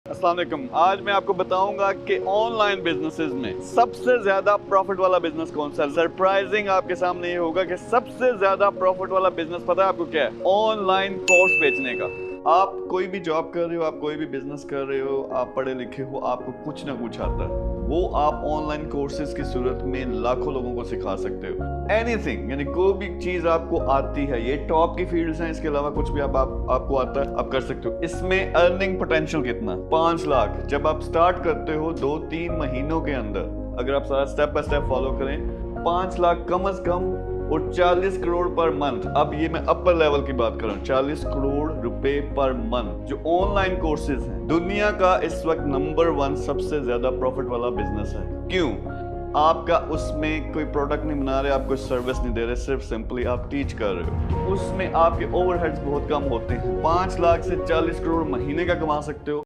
अस्सलाम वालेकुम। आज मैं आपको बताऊंगा कि ऑनलाइन बिजनेसेस में सबसे ज्यादा प्रॉफिट वाला बिजनेस कौन सा है। सरप्राइजिंग आपके सामने ये होगा कि सबसे ज्यादा प्रॉफिट वाला बिजनेस पता है आपको क्या है? ऑनलाइन कोर्स बेचने का। आप कोई भी जॉब कर रहे हो, आप कोई भी बिजनेस कर रहे हो, आप पढ़े लिखे हो, आपको कुछ ना कुछ आता है, वो आप ऑनलाइन कोर्सेज की सूरत में लाखों लोगों को सिखा सकते हो। एनीथिंग, यानी कोई भी चीज आपको आती है, ये टॉप की फील्ड्स हैं, इसके अलावा कुछ भी आपको आता है, आप कर सकते हो। इसमें अर्निंग पोटेंशियल कितना? 5 लाख। जब आप स्टार्ट करते हो 2-3 महीनों के अंदर, अगर आप सारा स्टेप बाय स्टेप फॉलो करें, 5 लाख कम अज कम और 40 करोड़ पर मंथ। अब ये मैं अपर लेवल की बात कर रहा हूँ, 40 करोड़ रुपए पर मंथ जो ऑनलाइन कोर्सेज हैं। दुनिया का इस वक्त नंबर 1 सबसे ज्यादा प्रॉफिट वाला बिजनेस है। क्यों? आपका उसमें कोई प्रोडक्ट नहीं बना रहे, आप कोई सर्विस नहीं दे रहे, सिर्फ सिंपली आप टीच कर रहे हो। उसमें आपके ओवरहेड्स बहुत कम होते हैं। 5 लाख से 40 करोड़ महीने का कमा सकते हो।